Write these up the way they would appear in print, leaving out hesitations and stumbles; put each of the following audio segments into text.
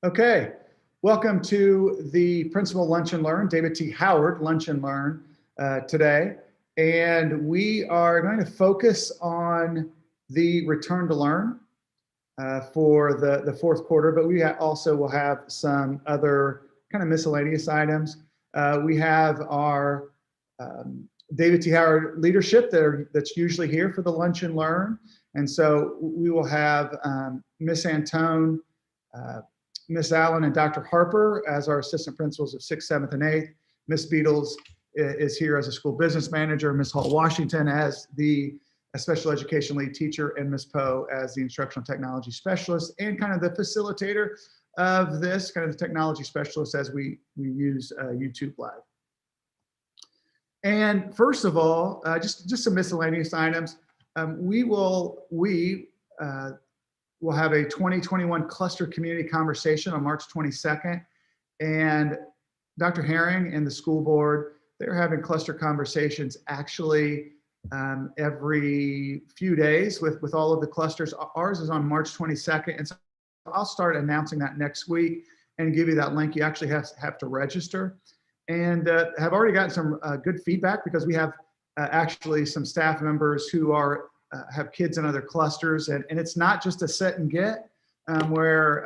Okay, welcome to the Principal Lunch and Learn, David T. Howard Lunch and Learn today. And we are going to focus on the return to learn for the fourth quarter, but we also will have some other kind of miscellaneous items. We have our David T. Howard leadership that's usually here for the Lunch and Learn. And so we will have Miss Antone, Miss Allen, and Dr. Harper as our assistant principals of 6th, 7th, and 8th. Miss Beatles is here as a school business manager, Miss Hall Washington as the special education lead teacher, and Miss Poe as the instructional technology specialist and kind of the facilitator of this, kind of the technology specialist as we use YouTube Live. And first of all, just some miscellaneous items. We will have a 2021 cluster community conversation on March 22nd. And Dr. Herring and the school board, they're having cluster conversations actually every few days with all of the clusters. Ours is on March 22nd. And so I'll start announcing that next week and give you that link. You actually have to register, and have already gotten some good feedback because we have actually some staff members who are have kids in other clusters, and it's not just a set and get where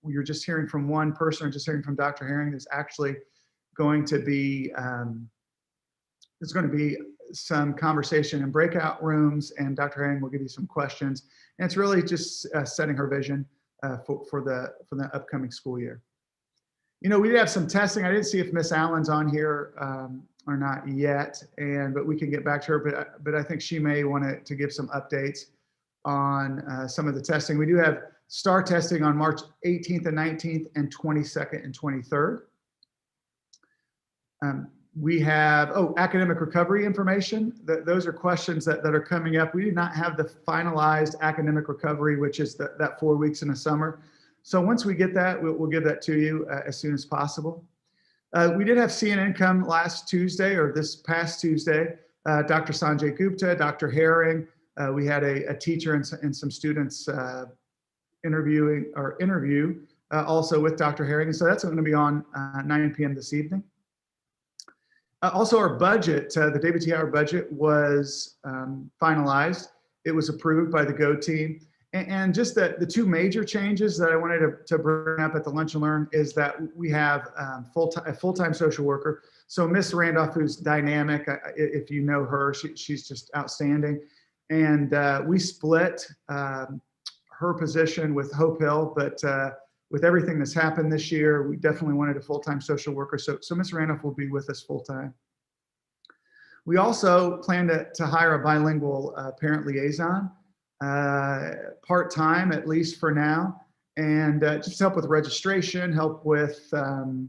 you're just hearing from one person or just hearing from Dr. Herring. There's actually going to be some conversation in breakout rooms, and Dr. Herring will give you some questions, and it's really just setting her vision for the upcoming school year. You know, we did have some testing. I didn't see if Miss Allen's on here or not yet, but we can get back to her. But I think she may want to give some updates on some of the testing. We do have STAR testing on March 18th and 19th and 22nd and 23rd. We have academic recovery information. Those are questions that are coming up. We do not have the finalized academic recovery, which is that 4 weeks in the summer. So once we get that, we'll give that to you as soon as possible. We did have CNN come last Tuesday, or this past Tuesday. Dr. Sanjay Gupta, Dr. Herring. We had a teacher and some students interview also with Dr. Herring. And so that's going to be on 9 p.m. this evening. Also, our budget, the David T. Howard budget, was finalized. It was approved by the GO team. And just the two major changes that I wanted to bring up at the Lunch and Learn is that we have a full-time social worker. So Miss Randolph, who's dynamic, if you know her, she's just outstanding. And we split her position with Hope Hill, but with everything that's happened this year, we definitely wanted a full-time social worker. So Miss Randolph will be with us full-time. We also plan to hire a bilingual parent liaison, part-time at least for now, and just help with registration, help with our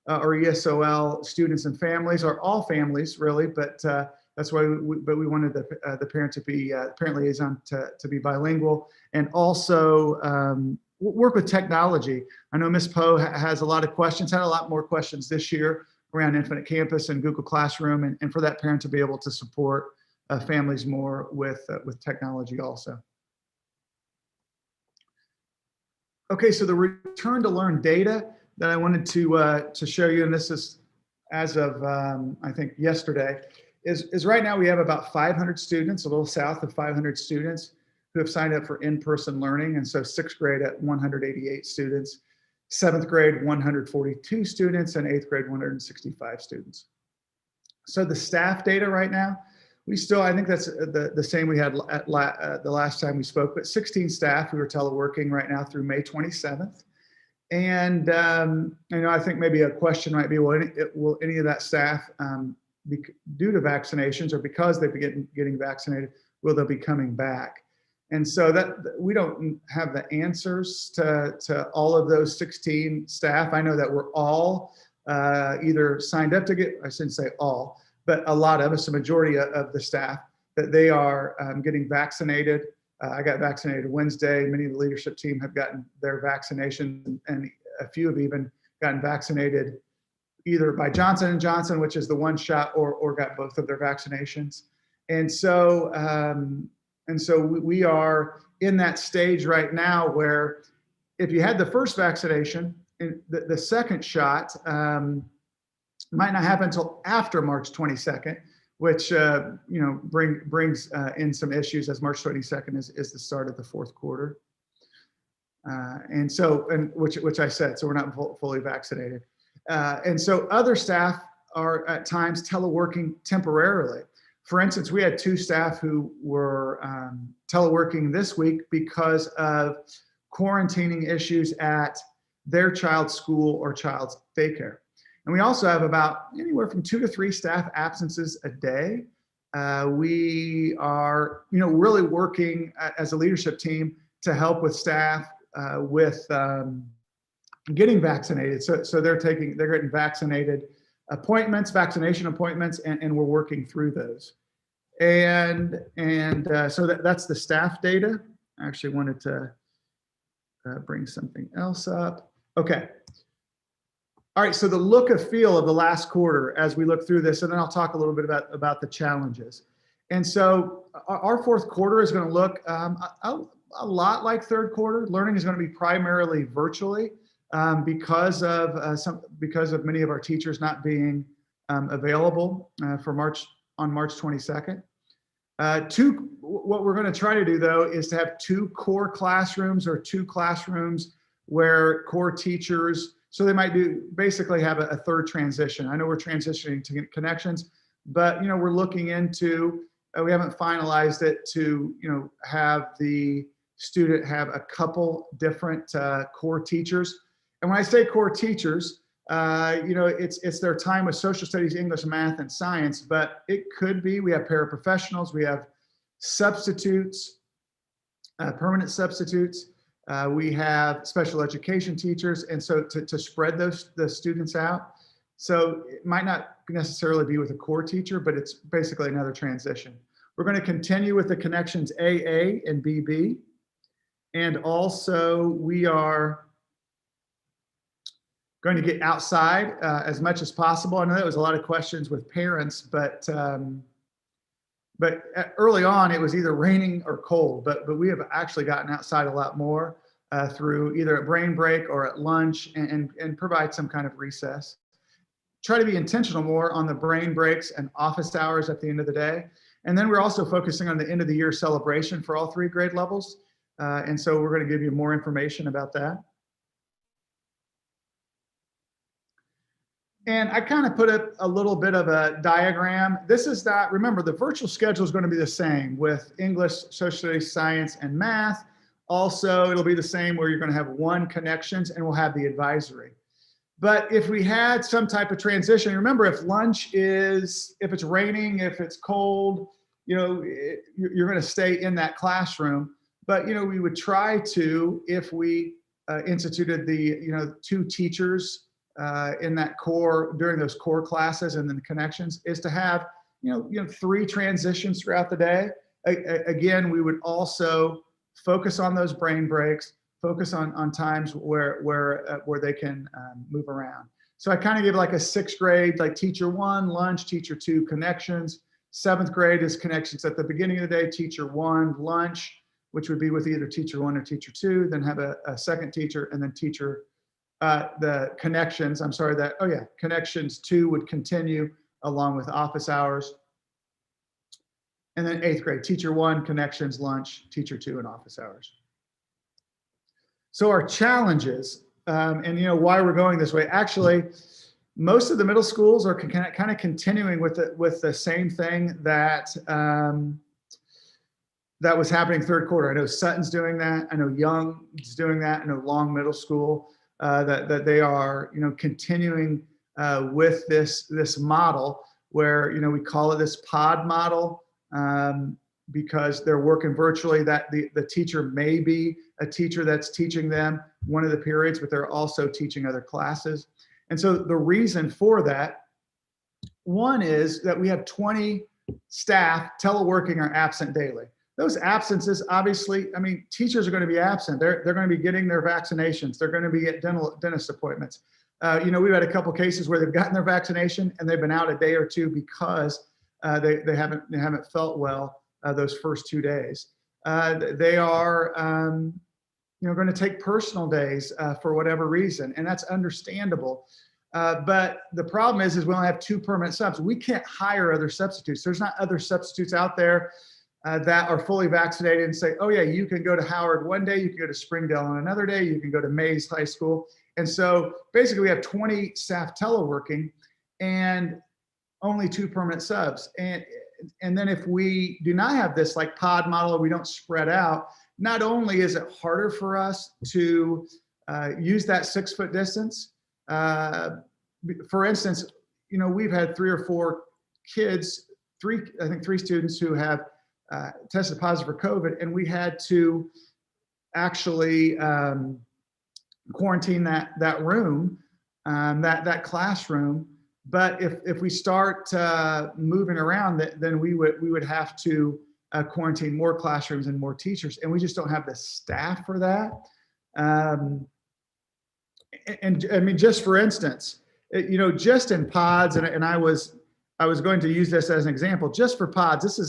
ESOL students and families, or all families really, but that's why we wanted the parent to be parent liaison to be bilingual, and also work with technology. I know Miss Poe has a lot of questions, had a lot more questions this year around Infinite Campus and Google Classroom, and for that parent to be able to support families more with technology also. Okay, so the return to learn data that I wanted to show you, and this is as of I think yesterday, is right now we have about 500 students, a little south of 500 students who have signed up for in-person learning. And so 6th grade at 188 students, 7th grade 142 students, and 8th grade 165 students. So the staff data right now, I think that's the same we had at the last time we spoke, but 16 staff who are teleworking right now through May 27th. And I think maybe a question might be, will any of that staff, due to vaccinations or because they've been getting vaccinated, will they be coming back? And so that we don't have the answers to all of those 16 staff. I know that we're all either signed up to get, I shouldn't say all, but a lot of us, a majority of the staff, that they are getting vaccinated. I got vaccinated Wednesday. Many of the leadership team have gotten their vaccination, and a few have even gotten vaccinated either by Johnson & Johnson, which is the one shot, or got both of their vaccinations. And so we are in that stage right now where if you had the first vaccination, and the second shot might not happen until after March 22nd, which brings in some issues, as March 22nd is the start of the fourth quarter. Which I said, so we're not fully vaccinated. And so other staff are at times teleworking temporarily. For instance, we had 2 staff who were teleworking this week because of quarantining issues at their child's school or child's daycare. And we also have about anywhere from 2 to 3 staff absences a day. We are, really working as a leadership team to help with staff with getting vaccinated. So they're getting vaccinated vaccination appointments, and we're working through those. And so that's the staff data. I actually wanted to bring something else up. Okay. All right, so the look and feel of the last quarter as we look through this, and then I'll talk a little bit about the challenges. And so our fourth quarter is going to look a lot like third quarter. Learning is going to be primarily virtually because of many of our teachers not being available on March 22nd. What we're going to try to do, though, is to have 2 core classrooms or 2 classrooms where core teachers, so they might basically have a third transition. I know we're transitioning to connections, but we're looking into, we haven't finalized it to have the student have a couple different core teachers. And when I say core teachers, it's their time with social studies, English, math, and science, but it could be, we have paraprofessionals, we have substitutes, permanent substitutes, we have special education teachers, and so to spread the students out. So it might not necessarily be with a core teacher, but it's basically another transition. We're going to continue with the connections AA and BB. And also we are going to get outside as much as possible. I know there was a lot of questions with parents, but early on it was either raining or cold, but we have actually gotten outside a lot more through either at brain break or at lunch, and provide some kind of recess. Try to be intentional more on the brain breaks and office hours at the end of the day. And then we're also focusing on the end of the year celebration for all 3 grade levels. And so we're going to give you more information about that. And I kind of put up a little bit of a diagram. This is that, remember, the virtual schedule is going to be the same with English, social studies, science, and math. Also, it'll be the same where you're going to have 1 connections, and we'll have the advisory. But if we had some type of transition, remember, if it's raining, if it's cold, you're going to stay in that classroom. But, we would try to, if we instituted the, 2 teachers in that core, during those core classes and then the connections, is to have, 3 transitions throughout the day. Again, we would also focus on those brain breaks, focus on times where they can move around. So I kind of give like a 6th grade, like teacher 1, lunch, teacher 2, connections. 7th grade is connections at the beginning of the day, teacher 1, lunch, which would be with either teacher 1 or teacher 2, then have a second teacher, and then teacher, the connections, connections 2 would continue along with office hours. And then 8th grade, teacher 1, connections, lunch, teacher 2, and office hours. So our challenges, and why we're going this way, actually, most of the middle schools are kind of continuing with the same thing that that was happening third quarter. I know Sutton's doing that. I know Young is doing that. I know Long Middle School, that they are, continuing with this model where, we call it this pod model, because they're working virtually, that the teacher may be a teacher that's teaching them one of the periods, but they're also teaching other classes. And so the reason for that, one is that we have 20 staff teleworking or absent daily. Those absences, obviously, teachers are going to be absent. They're going to be getting their vaccinations. They're going to be at dentist appointments. We've had a couple cases where they've gotten their vaccination and they've been out a day or 2 because they haven't felt well those first 2 days. They are going to take personal days for whatever reason, and that's understandable. But the problem is we only have 2 permanent subs. We can't hire other substitutes. There's not other substitutes out there that are fully vaccinated and say, oh yeah, you can go to Howard one day, you can go to Springdale on another day, you can go to Mays High School. And so basically we have 20 staff teleworking and only 2 permanent subs. And then if we do not have this like pod model, we don't spread out, not only is it harder for us to use that 6-foot distance. For instance, we've had 3 or 4 kids, I think 3 students who have tested positive for COVID, and we had to actually quarantine that room, that classroom. But if we start moving around, then we would have to quarantine more classrooms and more teachers, and we just don't have the staff for that. And I mean, just for instance, just in pods, and I was going to use this as an example, just for pods, this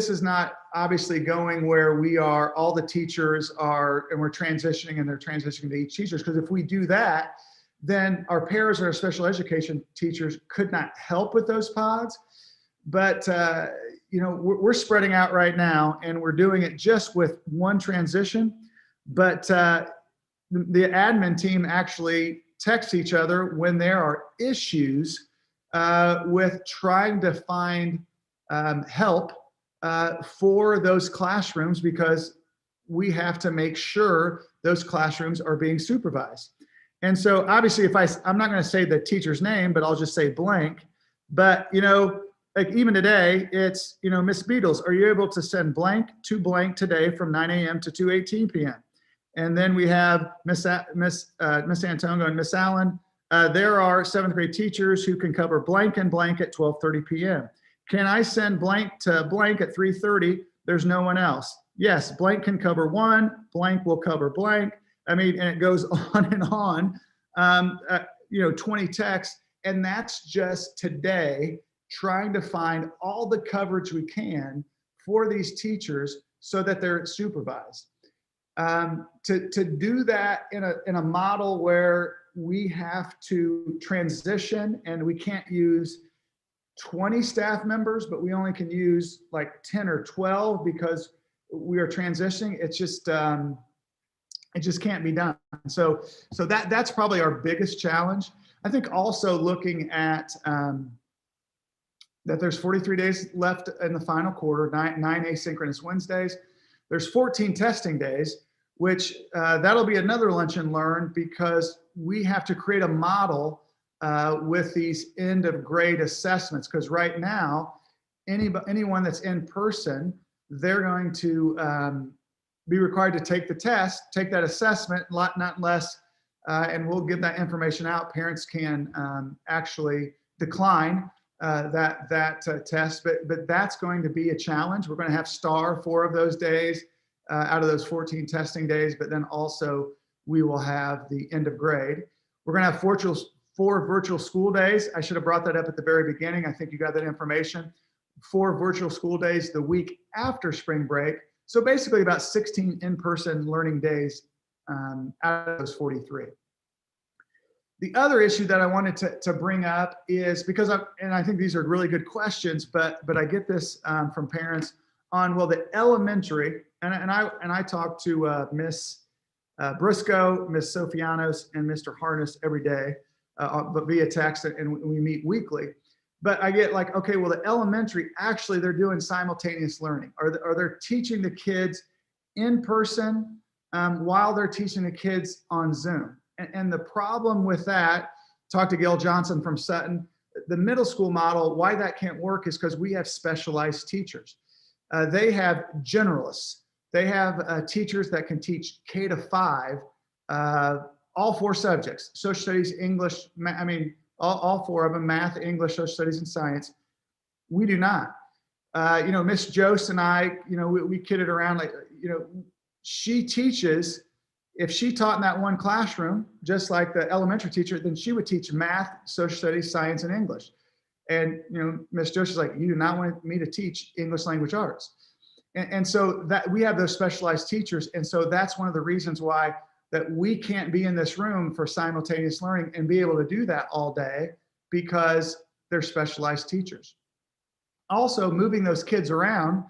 is not obviously going where we are, all the teachers are, and we're transitioning and they're transitioning to each teachers. Because if we do that, then our paras and our special education teachers could not help with those pods. But, we're spreading out right now, and we're doing it just with one transition. But the admin team actually texts each other when there are issues with trying to find help for those classrooms, because we have to make sure those classrooms are being supervised. And so obviously I'm not going to say the teacher's name, but I'll just say blank. But, like even today, it's, Miss Beatles, are you able to send blank to blank today from 9 a.m. to 2:18 p.m.? And then we have Miss Antongo and Miss Allen. There are 7th grade teachers who can cover blank and blank at 12:30 p.m. Can I send blank to blank at 3:30? There's no one else. Yes, blank can cover one, blank will cover blank. I mean, and it goes on and on, 20 texts. And that's just today trying to find all the coverage we can for these teachers so that they're supervised. To do that in a model where we have to transition and we can't use 20 staff members, but we only can use like 10 or 12 because we are transitioning, it just can't be done. So that's probably our biggest challenge. I think also looking at that there's 43 days left in the final quarter, nine asynchronous Wednesdays. There's 14 testing days, which that'll be another lunch and learn, because we have to create a model with these end of grade assessments. Because right now, anyone that's in person, they're going to be required to take the test, take that assessment, not less, and we'll give that information out. Parents can actually decline that test, but that's going to be a challenge. We're going to have STAR 4 of those days out of those 14 testing days, but then also we will have the end of grade. We're going to have 4 virtual school days. I should have brought that up at the very beginning. I think you got that information. 4 virtual school days the week after spring break. So basically about 16 in-person learning days out of those 43. The other issue that I wanted to bring up is, because I think these are really good questions, but I get this from parents on, well, the elementary, and I talk to Miss Briscoe, Miss Sofianos, and Mr. Harness every day, but via text, and we meet weekly. But I get like, okay, well, the elementary, actually they're doing simultaneous learning. Are they teaching the kids in person while they're teaching the kids on Zoom? And the problem with that, talk to Gail Johnson from Sutton, the middle school model, why that can't work is because we have specialized teachers. They have generalists. They have teachers that can teach K to 5, all 4 subjects, social studies, English, all 4 of them, math, English, social studies, and science. We do not. Miss Jost and I, we kidded around, like, she teaches. If she taught in that one classroom, just like the elementary teacher, then she would teach math, social studies, science, and English. And, Ms. Josh is like, you do not want me to teach English language arts. And so that we have those specialized teachers. And so that's one of the reasons why that we can't be in this room for simultaneous learning and be able to do that all day, because they're specialized teachers. Also, moving those kids around,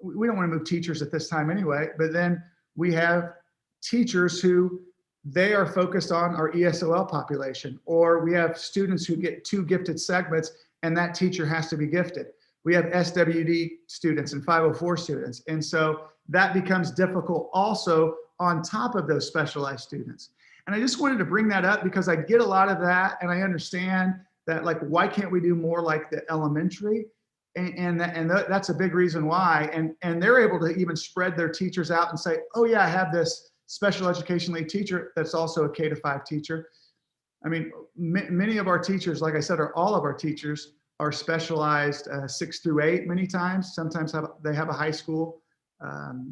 we don't want to move teachers at this time anyway, but then we have teachers who they are focused on our ESOL population, or we have students who get 2 gifted segments and that teacher has to be gifted. We have SWD students and 504 students. And so that becomes difficult also on top of those specialized students. And I just wanted to bring that up because I get a lot of that, and I understand that, like, why can't we do more like the elementary? And that's a big reason why. And they're able to even spread their teachers out and say, oh yeah, I have this special education lead teacher that's also a K-5 teacher. I mean, many of our teachers, like I said, or all of our teachers are specialized 6 through 8 many times. Sometimes they have a high school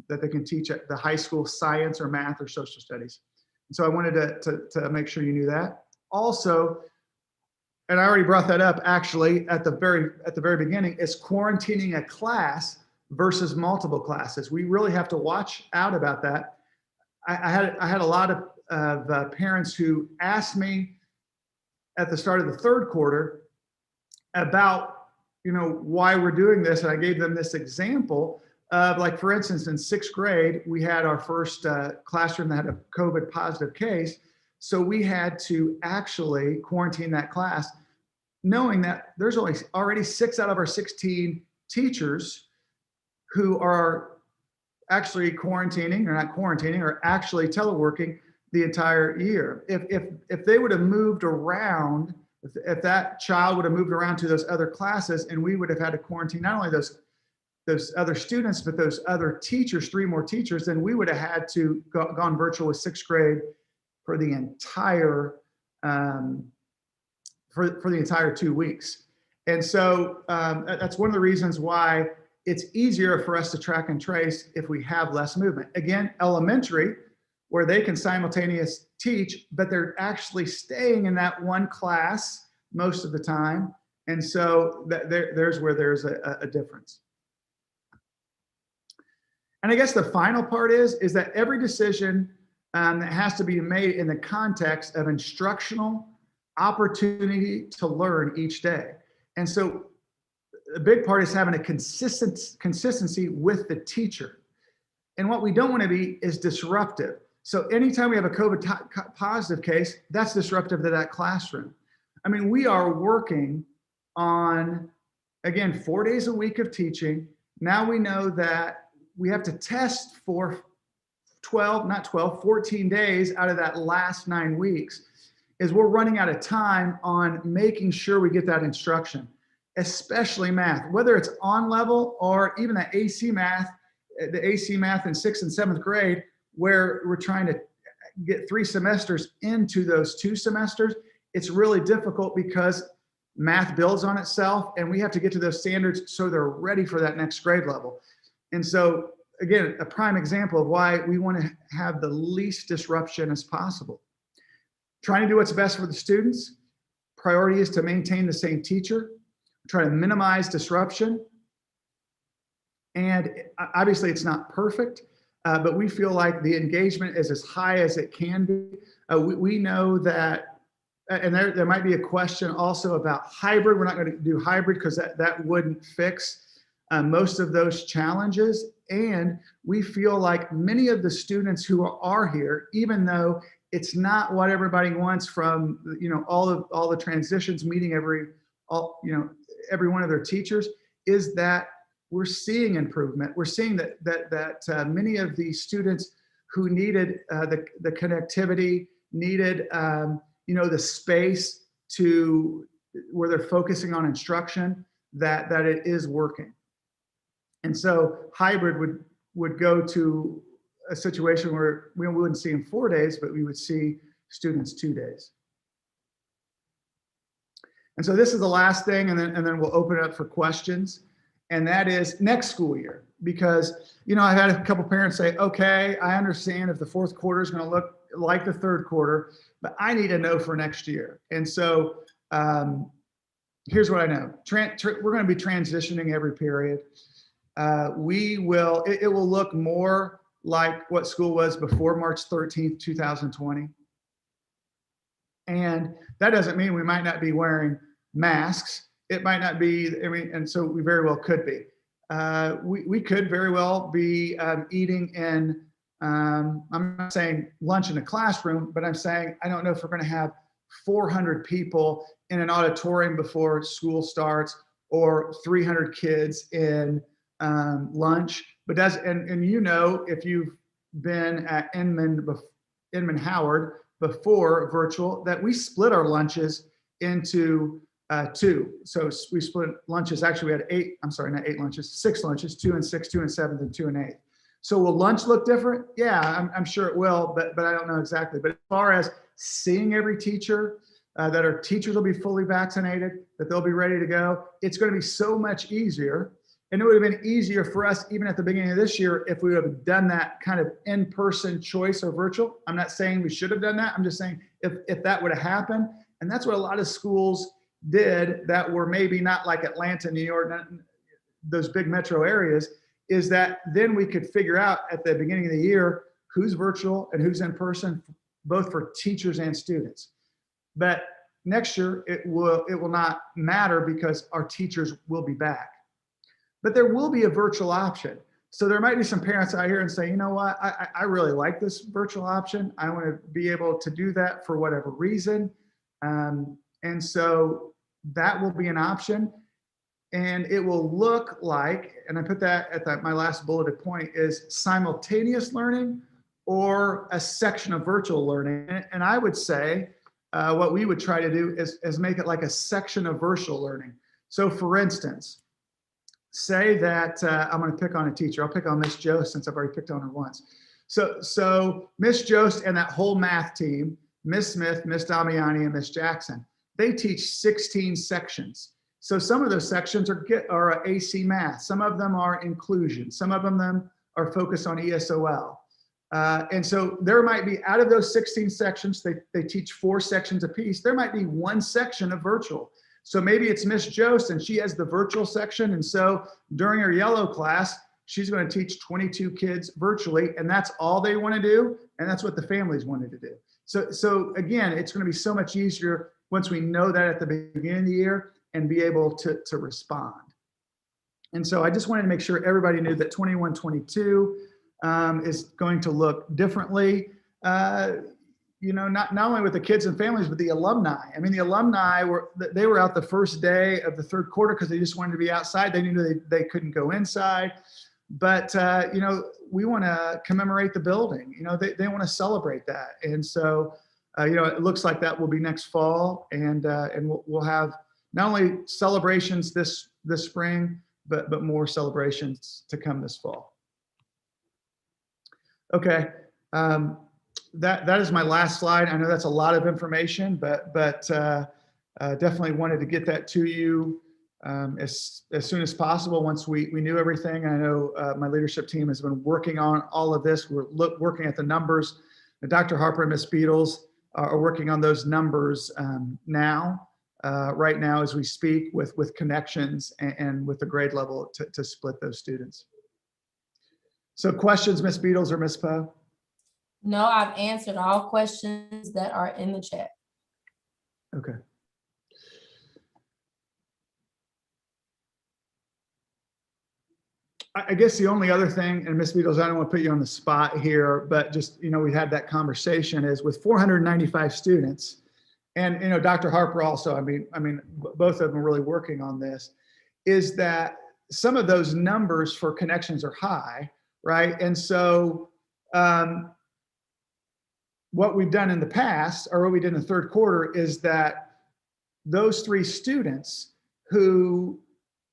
that they can teach at the high school science or math or social studies. And so I wanted to make sure you knew that. Also, and I already brought that up actually at the very beginning, is quarantining a class versus multiple classes. We really have to watch out about that. I had a lot of parents who asked me at the start of the 3rd quarter about, why we're doing this. And I gave them this example of, like, for instance, in 6th grade, we had our first classroom that had a COVID positive case. So we had to actually quarantine that class, knowing that there's already 6 out of our 16 teachers who are actually quarantining, or not quarantining, or actually teleworking the entire year. If they would have moved around, if that child would have moved around to those other classes, and we would have had to quarantine not only those other students, but those other teachers, 3 more teachers, then we would have had to gone virtual with 6th grade for the entire for the entire 2 weeks. And so that's one of the reasons why it's easier for us to track and trace if we have less movement. Again, elementary, where they can simultaneous teach, but they're actually staying in that one class most of the time. And so there's where there's a difference. And I guess the final part is that every decision that has to be made in the context of instructional opportunity to learn each day. And so a big part is having a consistency with the teacher. And what we don't want to be is disruptive. So anytime we have a COVID positive case, that's disruptive to that classroom. I mean, we are working on, again, 4 days a week of teaching. Now we know that we have to test for 14 days out of that last 9 weeks, is we're running out of time on making sure we get that instruction, especially math, whether it's on level or even the AC math in 6th and 7th grade, where we're trying to get 3 semesters into those 2 semesters. It's really difficult because math builds on itself, and we have to get to those standards so they're ready for that next grade level. And so, again, a prime example of why we want to have the least disruption as possible. Trying to do what's best for the students. Priority is to maintain the same teacher, try to minimize disruption. And obviously it's not perfect, but we feel like the engagement is as high as it can be. We know that, and there might be a question also about hybrid. We're not going to do hybrid because that wouldn't fix most of those challenges. And we feel like many of the students who are here, even though it's not what everybody wants from, all the transitions, meeting every one of their teachers, is that we're seeing improvement. We're seeing that many of these students who needed the connectivity, needed the space to where they're focusing on instruction, that it is working. And so hybrid would go to a situation where we wouldn't see them 4 days, but we would see students 2 days. And so this is the last thing, and then we'll open it up for questions. And that is next school year, because I've had a couple parents say, okay, I understand if the 4th quarter is going to look like the 3rd quarter, but I need to know for next year. And so here's what I know. We're going to be transitioning every period. it will look more like what school was before March 13th, 2020. And that doesn't mean we might not be wearing masks. It might not be, I mean, and so we very well could be. We could very well be eating in, I'm not saying lunch in a classroom, but I'm saying I don't know if we're going to have 400 people in an auditorium before school starts or 300 kids in lunch. But and you know, if you've been at Inman Howard before virtual, that we split our lunches into two. So we split lunches. Actually, we had not 8 lunches, 6 lunches, 2 and 6, 2 and 7, and 2 and 8. So will lunch look different? Yeah, I'm sure it will, but I don't know exactly. But as far as seeing every teacher, that our teachers will be fully vaccinated, that they'll be ready to go, it's going to be so much easier. And it would have been easier for us, even at the beginning of this year, if we would have done that kind of in-person choice or virtual. I'm not saying we should have done that. I'm just saying if that would have happened, and that's what a lot of schools did that were maybe not like Atlanta, New York, those big metro areas, is that then we could figure out at the beginning of the year who's virtual and who's in person, both for teachers and students. But next year, it will not matter because our teachers will be back. But there will be a virtual option. So there might be some parents out here and say, you know what, I really like this virtual option. I want to be able to do that for whatever reason. And so that will be an option. And it will look like, and I put that at my last bulleted point, is simultaneous learning or a section of virtual learning. And I would say what we would try to do is make it like a section of virtual learning. So for instance, say that I'm going to pick on a teacher. I'll pick on Miss Jost since I've already picked on her once. So Miss Jost and that whole math team, Miss Smith, Miss Damiani, and Miss Jackson, they teach 16 sections. So some of those sections are AC math. Some of them are inclusion. Some of them are focused on ESOL. And so there might be, out of those 16 sections, they teach 4 sections apiece. There might be 1 section of virtual. So maybe it's Miss Jost and she has the virtual section. And so during her yellow class, she's going to teach 22 kids virtually, and that's all they want to do. And that's what the families wanted to do. So again, it's going to be so much easier once we know that at the beginning of the year and be able to respond. And so I just wanted to make sure everybody knew that 21-22 is going to look differently. You know, not only with the kids and families, but the alumni. I mean, the alumni they were out the first day of the third quarter because they just wanted to be outside. They knew they couldn't go inside. But, you know, we want to commemorate the building. You know, they want to celebrate that. And so, you know, it looks like that will be next fall. And we'll have not only celebrations this spring, but more celebrations to come this fall. Okay. That is my last slide. I know that's a lot of information, but definitely wanted to get that to you as soon as possible once we knew everything. I know my leadership team has been working on all of this. We're working at the numbers. Dr. Harper and Ms. Beatles are working on those numbers now, right now as we speak, with connections and with the grade level to split those students. So questions, Ms. Beatles or Ms. Poe? No, I've answered all questions that are in the chat. Okay. I guess the only other thing, and Ms. Beatles, I don't want to put you on the spot here, but just, you know, we had that conversation, is with 495 students, and, you know, Dr. Harper also, I mean, both of them are really working on this, is that some of those numbers for connections are high, right? And so, what we've done in the past, or what we did in the third quarter, is that those 3 students who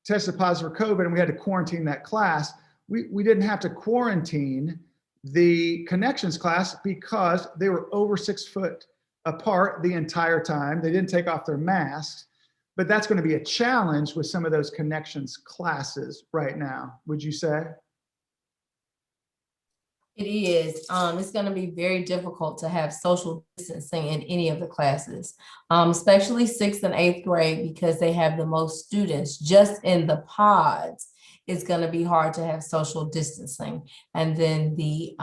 tested positive for COVID and we had to quarantine that class, we didn't have to quarantine the connections class because they were over 6 foot apart the entire time. They didn't take off their masks, but that's going to be a challenge with some of those connections classes right now, would you say? It is. It's going to be very difficult to have social distancing in any of the classes, especially 6th and 8th grade, because they have the most students just in the pods. it's going to be hard to have social distancing. And then the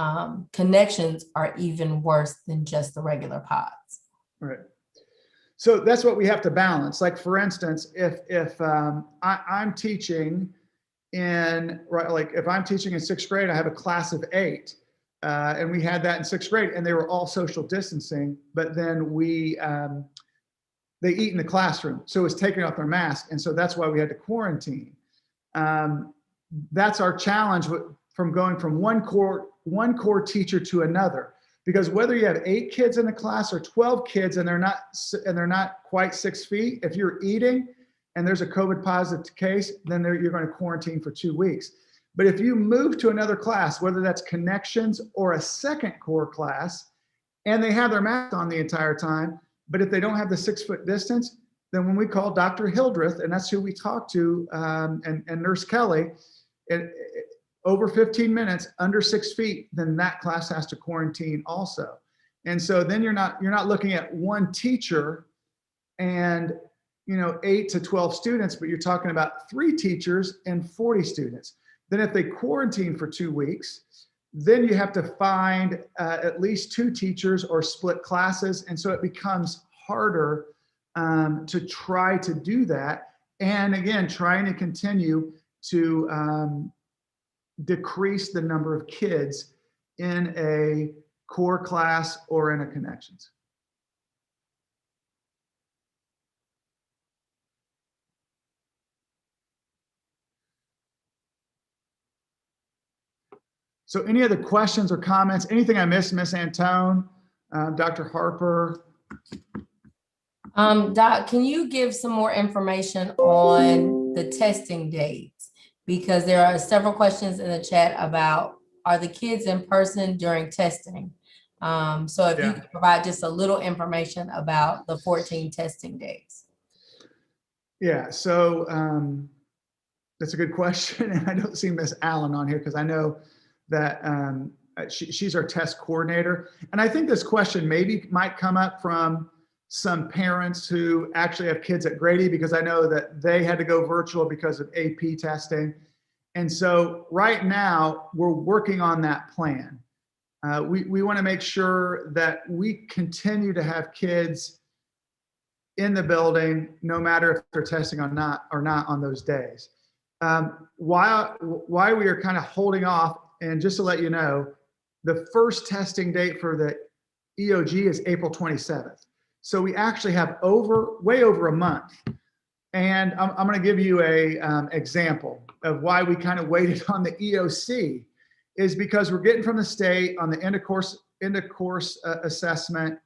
connections are even worse than just the regular pods. Right. So that's what we have to balance. Like, for instance, if I'm teaching if I'm teaching in 6th grade, I have a class of 8, and we had that in 6th grade, and they were all social distancing, but then they eat in the classroom, so it was taking off their mask, and so that's why we had to quarantine. That's our challenge from going from one core teacher to another. Because whether you have 8 kids in the class or 12 kids and they're not quite 6 feet, if you're eating and there's a COVID positive case, then you're going to quarantine for 2 weeks. But if you move to another class, whether that's connections or a second core class, and they have their mask on the entire time, but if they don't have the 6-foot distance, then when we call Dr. Hildreth, and that's who we talk to, and Nurse Kelly, over 15 minutes, under 6 feet, then that class has to quarantine also. And so then you're not looking at one teacher and 8 to 12 students, but you're talking about 3 teachers and 40 students. Then if they quarantine for 2 weeks, then you have to find at least 2 teachers or split classes. And so it becomes harder to try to do that. And again, trying to continue to decrease the number of kids in a core class or in a connections. So any other questions or comments? Anything I missed, Miss Antone, Dr. Harper? Doc, can you give some more information on the testing dates? Because there are several questions in the chat about, are the kids in person during testing? So if you could provide just a little information about the 14 testing days. Yeah, so that's a good question. And I don't see Miss Allen on here because I know that she's our test coordinator. And I think this question might come up from some parents who actually have kids at Grady, because I know that they had to go virtual because of AP testing. And so right now we're working on that plan. We want to make sure that we continue to have kids in the building, no matter if they're testing or not on those days. Why we are kind of holding off, and just to let you know, the first testing date for the EOG is April 27th. So we actually have way over a month. And I'm going to give you a example of why we kind of waited on the EOC, is because we're getting from the state on the end of course assessment.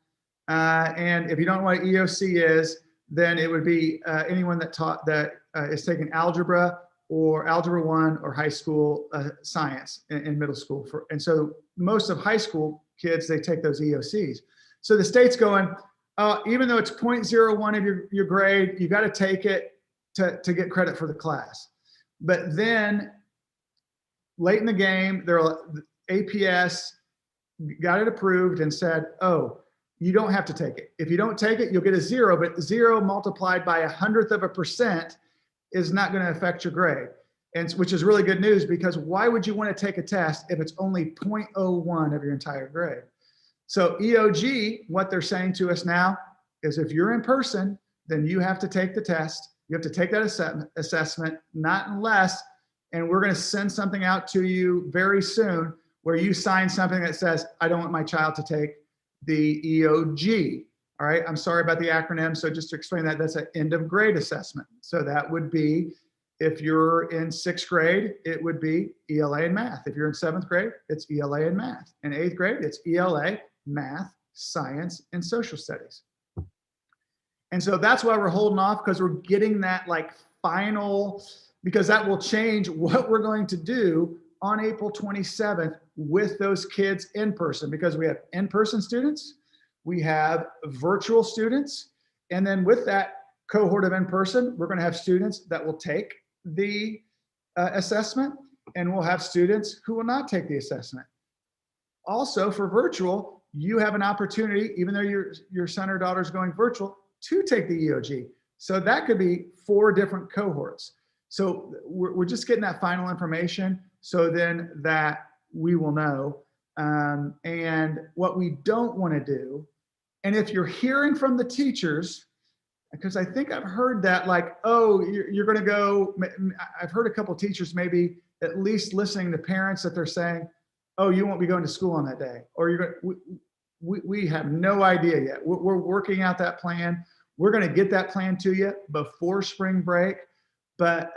And if you don't know what EOC is, then it would be anyone that is taking algebra or algebra 1 or high school science in middle school. And so most of high school kids, they take those EOCs. So the state's going, even though it's 0.01 of your grade, you got to take it to get credit for the class. But then late in the game, APS got it approved and said, oh, you don't have to take it. If you don't take it, you'll get a 0, but 0 multiplied by 0.1% is not going to affect your grade. And which is really good news, because why would you want to take a test if it's only 0.01 of your entire grade? So EOG, what they're saying to us now is, if you're in person, then you have to take the test. You have to take that assessment, not unless, and we're going to send something out to you very soon where you sign something that says, I don't want my child to take the EOG. All right, I'm sorry about the acronym. So just to explain that, that's an end of grade assessment. So that would be, if you're in 6th grade, it would be ELA and math. If you're in 7th grade, it's ELA and math. In 8th grade, it's ELA, math, science, and social studies. And so that's why we're holding off, because we're getting that final, because that will change what we're going to do on April 27th with those kids in person, because we have in-person students, we have virtual students, and then with that cohort of in-person, we're going to have students that will take the assessment, and we'll have students who will not take the assessment. Also, for virtual, you have an opportunity, even though your son or daughter is going virtual, to take the EOG. So that could be 4 different cohorts. So we're just getting that final information so then that we will know. And what we don't want to do, and if you're hearing from the teachers, because I think I've heard that like, oh, you're going to go, I've heard a couple of teachers maybe at least listening to parents that they're saying, oh, you won't be going to school on that day, or you're going, we have no idea yet. We're working out that plan. We're going to get that plan to you before spring break, but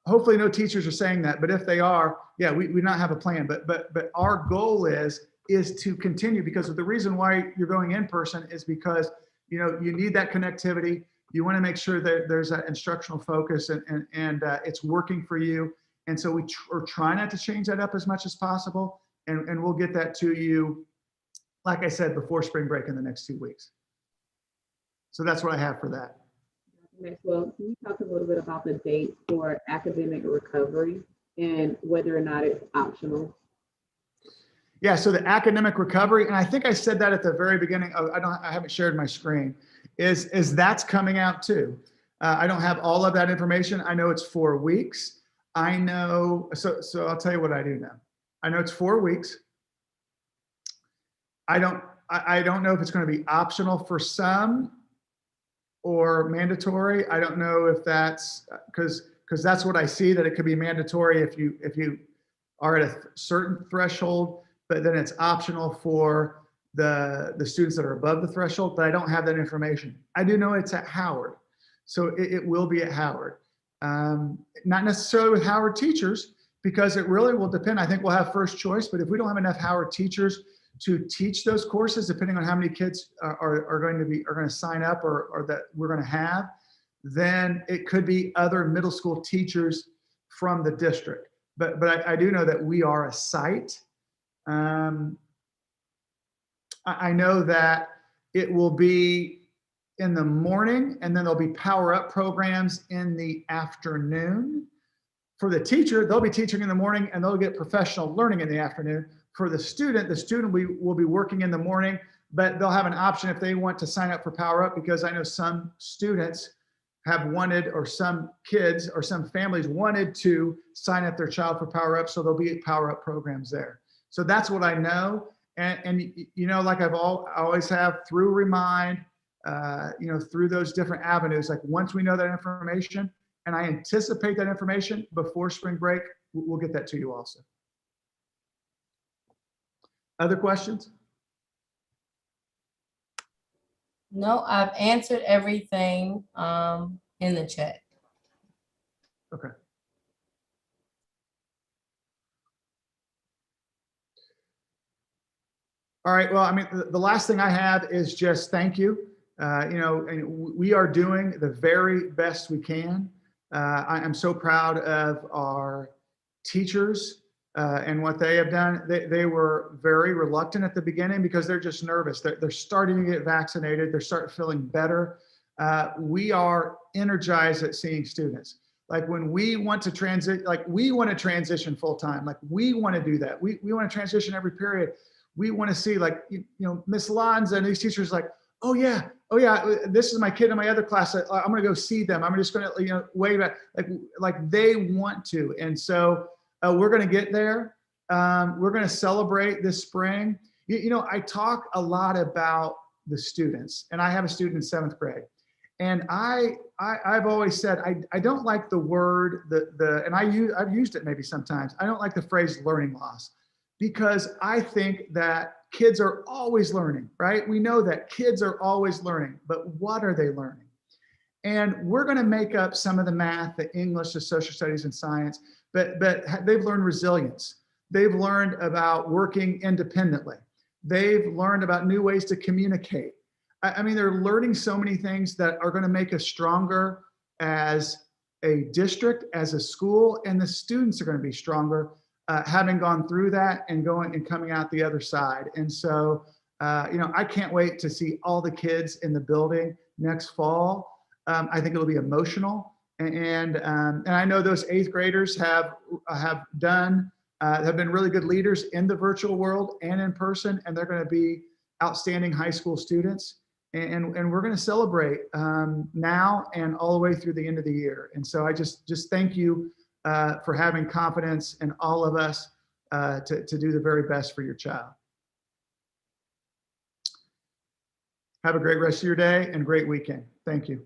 hopefully no teachers are saying that. But if they are, yeah, we not have a plan. But our goal is to continue, because the reason why you're going in person is because you need that connectivity. You want to make sure that there's that instructional focus and it's working for you. And so we're trying not to change that up as much as possible. And we'll get that to you, like I said, before spring break in the next 2 weeks. So that's what I have for that. Maxwell, can you talk a little bit about the dates for academic recovery and whether or not it's optional? Yeah, so the academic recovery, and I think I said that at the very beginning. I haven't shared my screen. Is that's coming out too? I don't have all of that information. I know it's 4 weeks. I know. So I'll tell you what I do now. I know it's 4 weeks. I don't know if it's going to be optional for some or mandatory. I don't know if that's because that's what I see, that it could be mandatory if you are at a certain threshold, but then it's optional for the students that are above the threshold. But I don't have that information. I do know it's at Howard, so it will be at Howard. Not necessarily with Howard teachers, because it really will depend. I think we'll have first choice, but if we don't have enough Howard teachers to teach those courses, depending on how many kids are going to sign up or that we're going to have, then it could be other middle school teachers from the district. But I do know that we are a site. I know that it will be in the morning, and then there'll be power up programs in the afternoon. For the teacher, they'll be teaching in the morning and they'll get professional learning in the afternoon. For the student will be working in the morning, but they'll have an option if they want to sign up for power up, because I know some students have wanted, or some kids or some families wanted to sign up their child for power up. So there'll be power up programs there. So that's what I know. And like I always have through Remind, through those different avenues, like once we know that information, and I anticipate that information before spring break, we'll get that to you also. Other questions? No, I've answered everything in the chat. Okay. All right. Well, I mean, the last thing I have is just thank you. And we are doing the very best we can. I am so proud of our teachers and what they have done. They were very reluctant at the beginning because they're just nervous. They're starting to get vaccinated. They're starting feeling better. We are energized at seeing students. Like when we want to transition full time. Like we want to do that. We want to transition every period. We want to see, like, Miss Lanza and these teachers like, oh yeah, this is my kid in my other class. I'm going to go see them. I'm just going to, wave at, like they want to. And so we're going to get there. We're going to celebrate this spring. I talk a lot about the students, and I have a student in 7th grade. And I've always said, I don't like the word, and I've used it maybe sometimes. I don't like the phrase learning loss, because I think that kids are always learning, right? We know that kids are always learning, but what are they learning? And we're going to make up some of the math, the English, the social studies, and science, but they've learned resilience. They've learned about working independently. They've learned about new ways to communicate. I mean, they're learning so many things that are going to make us stronger as a district, as a school, and the students are going to be stronger, having gone through that and coming out the other side. And so, I can't wait to see all the kids in the building next fall. I think it'll be emotional, and I know those 8th graders have been really good leaders in the virtual world and in person, and they're going to be outstanding high school students. and we're going to celebrate now and all the way through the end of the year. And so I just thank you for having confidence in all of us to do the very best for your child. Have a great rest of your day and great weekend. Thank you.